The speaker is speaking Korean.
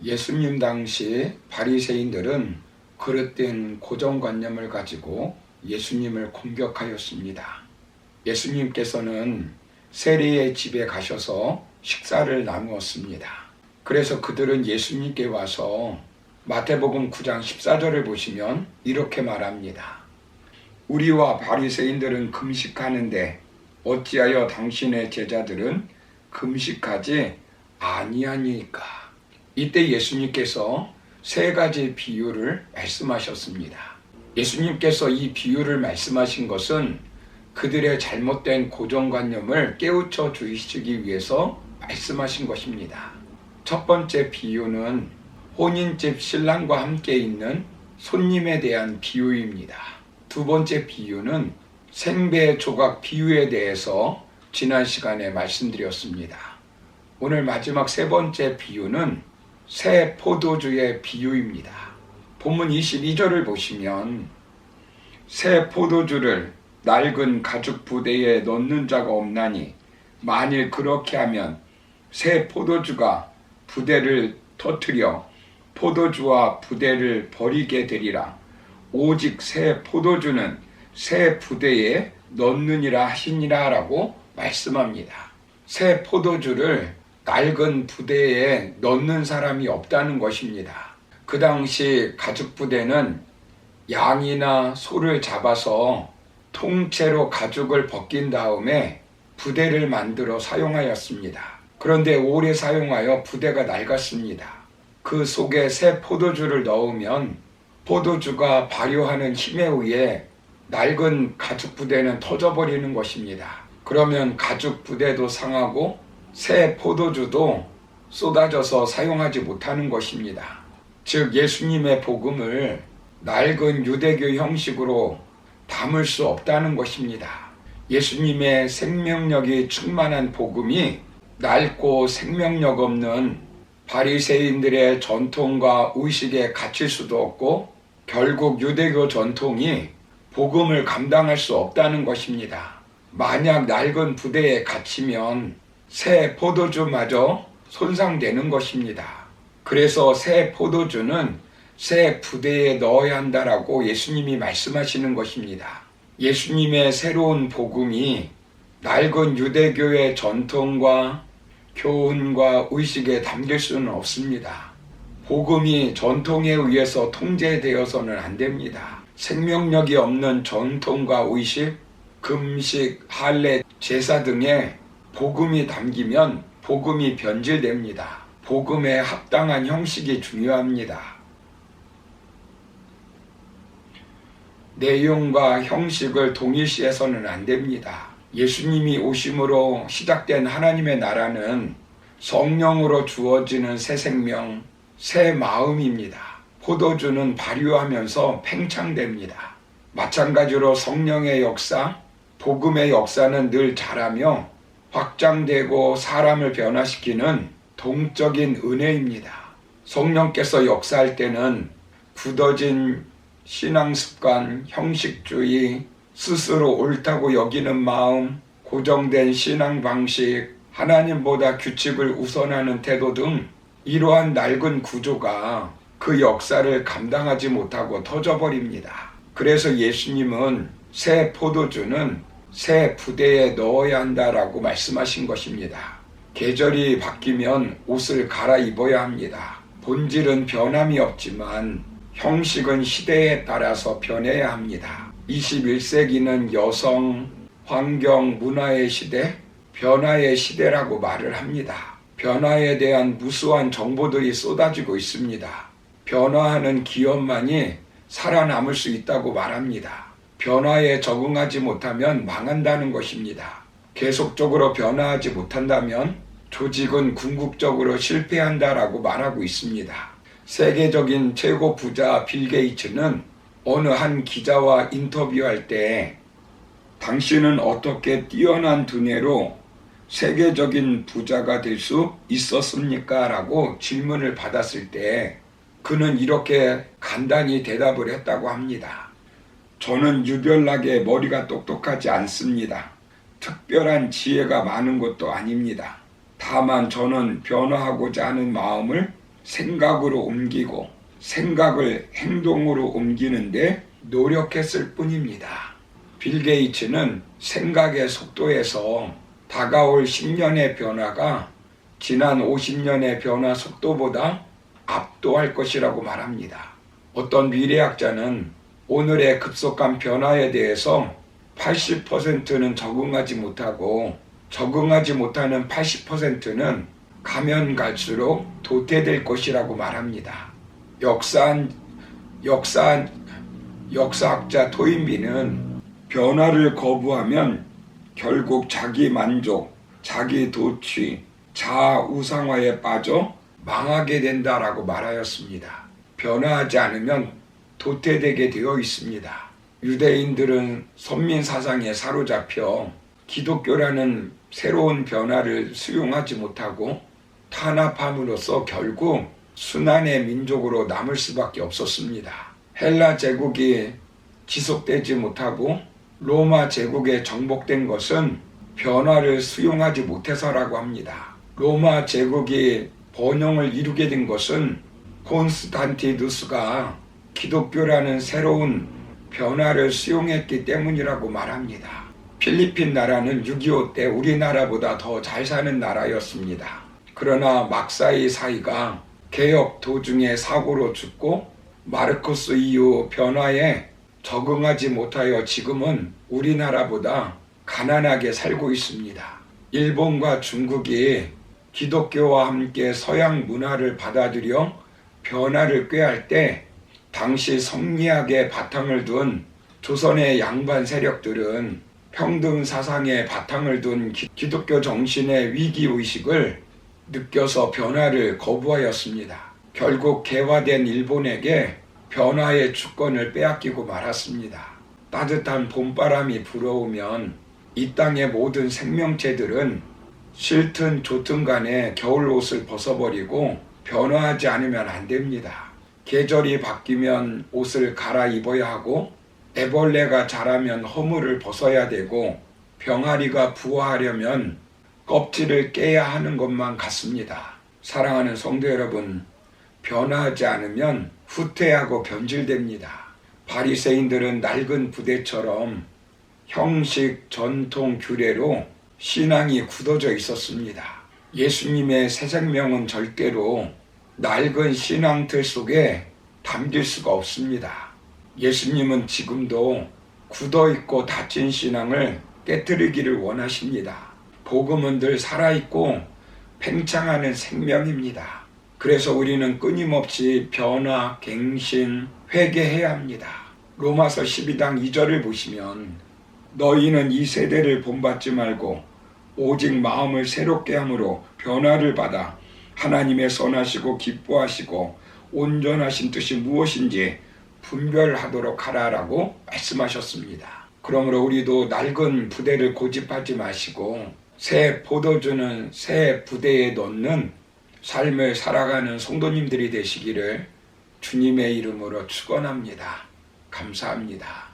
예수님 당시 바리새인들은 그릇된 고정관념을 가지고 예수님을 공격하였습니다. 예수님께서는 세리의 집에 가셔서 식사를 나누었습니다. 그래서 그들은 예수님께 와서 마태복음 9장 14절을 보시면 이렇게 말합니다. 우리와 바리새인들은 금식하는데 어찌하여 당신의 제자들은 금식하지 아니하니까. 이때 예수님께서 세 가지 비유를 말씀하셨습니다. 예수님께서 이 비유를 말씀하신 것은 그들의 잘못된 고정관념을 깨우쳐 주시기 위해서 말씀하신 것입니다. 첫 번째 비유는 혼인집 신랑과 함께 있는 손님에 대한 비유입니다. 두 번째 비유는 생배 조각 비유에 대해서 지난 시간에 말씀드렸습니다. 오늘 마지막 세 번째 비유는 새 포도주의 비유입니다. 본문 22절을 보시면 새 포도주를 낡은 가죽 부대에 넣는 자가 없나니 만일 그렇게 하면 새 포도주가 부대를 터뜨려 포도주와 부대를 버리게 되리라. 오직 새 포도주는 새 부대에 넣느니라 하시니라 라고 말씀합니다. 새 포도주를 낡은 부대에 넣는 사람이 없다는 것입니다. 그 당시 가죽 부대는 양이나 소를 잡아서 통째로 가죽을 벗긴 다음에 부대를 만들어 사용하였습니다. 그런데 오래 사용하여 부대가 낡았습니다. 그 속에 새 포도주를 넣으면 포도주가 발효하는 힘에 의해 낡은 가죽 부대는 터져버리는 것입니다. 그러면 가죽 부대도 상하고 새 포도주도 쏟아져서 사용하지 못하는 것입니다. 즉 예수님의 복음을 낡은 유대교 형식으로 담을 수 없다는 것입니다. 예수님의 생명력이 충만한 복음이 낡고 생명력 없는 바리새인들의 전통과 의식에 갇힐 수도 없고 결국 유대교 전통이 복음을 감당할 수 없다는 것입니다. 만약 낡은 부대에 갇히면 새 포도주마저 손상되는 것입니다. 그래서 새 포도주는 새 부대에 넣어야 한다라고 예수님이 말씀하시는 것입니다. 예수님의 새로운 복음이 낡은 유대교의 전통과 교훈과 의식에 담길 수는 없습니다. 복음이 전통에 의해서 통제되어서는 안 됩니다. 생명력이 없는 전통과 의식, 금식, 할례, 제사 등에 복음이 담기면 복음이 변질됩니다. 복음에 합당한 형식이 중요합니다. 내용과 형식을 동일시해서는 안 됩니다. 예수님이 오심으로 시작된 하나님의 나라는 성령으로 주어지는 새 생명, 새 마음입니다. 포도주는 발효하면서 팽창됩니다. 마찬가지로 성령의 역사, 복음의 역사는 늘 자라며 확장되고 사람을 변화시키는 동적인 은혜입니다. 성령께서 역사할 때는 굳어진 신앙습관, 형식주의, 스스로 옳다고 여기는 마음, 고정된 신앙 방식, 하나님보다 규칙을 우선하는 태도 등 이러한 낡은 구조가 그 역사를 감당하지 못하고 터져버립니다. 그래서 예수님은 새 포도주는 새 부대에 넣어야 한다라고 말씀하신 것입니다. 계절이 바뀌면 옷을 갈아입어야 합니다. 본질은 변함이 없지만 형식은 시대에 따라서 변해야 합니다. 21세기는 여성, 환경, 문화의 시대, 변화의 시대라고 말을 합니다. 변화에 대한 무수한 정보들이 쏟아지고 있습니다. 변화하는 기업만이 살아남을 수 있다고 말합니다. 변화에 적응하지 못하면 망한다는 것입니다. 계속적으로 변화하지 못한다면 조직은 궁극적으로 실패한다라고 말하고 있습니다. 세계적인 최고 부자 빌 게이츠는 어느 한 기자와 인터뷰할 때 당신은 어떻게 뛰어난 두뇌로 세계적인 부자가 될 수 있었습니까? 라고 질문을 받았을 때 그는 이렇게 간단히 대답을 했다고 합니다. 저는 유별나게 머리가 똑똑하지 않습니다. 특별한 지혜가 많은 것도 아닙니다. 다만 저는 변화하고자 하는 마음을 생각으로 옮기고 생각을 행동으로 옮기는데 노력했을 뿐입니다. 빌 게이츠는 생각의 속도에서 다가올 10년의 변화가 지난 50년의 변화 속도보다 압도할 것이라고 말합니다. 어떤 미래학자는 오늘의 급속한 변화에 대해서 80%는 적응하지 못하고 적응하지 못하는 80%는 가면 갈수록 도태될 것이라고 말합니다. 역사학자 토인비는 변화를 거부하면 결국 자기 만족, 자기 도취, 자아 우상화에 빠져 망하게 된다라고 말하였습니다. 변화하지 않으면 도태되게 되어 있습니다. 유대인들은 선민 사상에 사로잡혀 기독교라는 새로운 변화를 수용하지 못하고 탄압함으로써 결국 순환의 민족으로 남을 수밖에 없었습니다. 헬라 제국이 지속되지 못하고 로마 제국에 정복된 것은 변화를 수용하지 못해서라고 합니다. 로마 제국이 번영을 이루게 된 것은 콘스탄티누스가 기독교라는 새로운 변화를 수용했기 때문이라고 말합니다. 필리핀 나라는 6.25 때 우리나라보다 더 잘 사는 나라였습니다. 그러나 막사이 사이가 개혁 도중에 사고로 죽고 마르코스 이후 변화에 적응하지 못하여 지금은 우리나라보다 가난하게 살고 있습니다. 일본과 중국이 기독교와 함께 서양 문화를 받아들여 변화를 꾀할 때 당시 성리학의 바탕을 둔 조선의 양반 세력들은 평등 사상에 바탕을 둔 기독교 정신의 위기의식을 느껴서 변화를 거부하였습니다. 결국 개화된 일본에게 변화의 주권을 빼앗기고 말았습니다. 따뜻한 봄바람이 불어오면 이 땅의 모든 생명체들은 싫든 좋든 간에 겨울옷을 벗어버리고 변화하지 않으면 안 됩니다. 계절이 바뀌면 옷을 갈아입어야 하고 애벌레가 자라면 허물을 벗어야 되고 병아리가 부화하려면 껍질을 깨야 하는 것만 같습니다. 사랑하는 성도 여러분, 변화하지 않으면 후퇴하고 변질됩니다. 바리새인들은 낡은 부대처럼 형식, 전통, 규례로 신앙이 굳어져 있었습니다. 예수님의 새 생명은 절대로 낡은 신앙틀 속에 담길 수가 없습니다. 예수님은 지금도 굳어있고 닫힌 신앙을 깨뜨리기를 원하십니다. 복음은 늘 살아있고 팽창하는 생명입니다. 그래서 우리는 끊임없이 변화, 갱신, 회개해야 합니다. 로마서 12장 2절을 보시면 너희는 이 세대를 본받지 말고 오직 마음을 새롭게 함으로 변화를 받아 하나님의 선하시고 기뻐하시고 온전하신 뜻이 무엇인지 분별하도록 하라라고 말씀하셨습니다. 그러므로 우리도 낡은 부대를 고집하지 마시고 새 포도주는 새 부대에 넣는 삶을 살아가는 성도님들이 되시기를 주님의 이름으로 축원합니다. 감사합니다.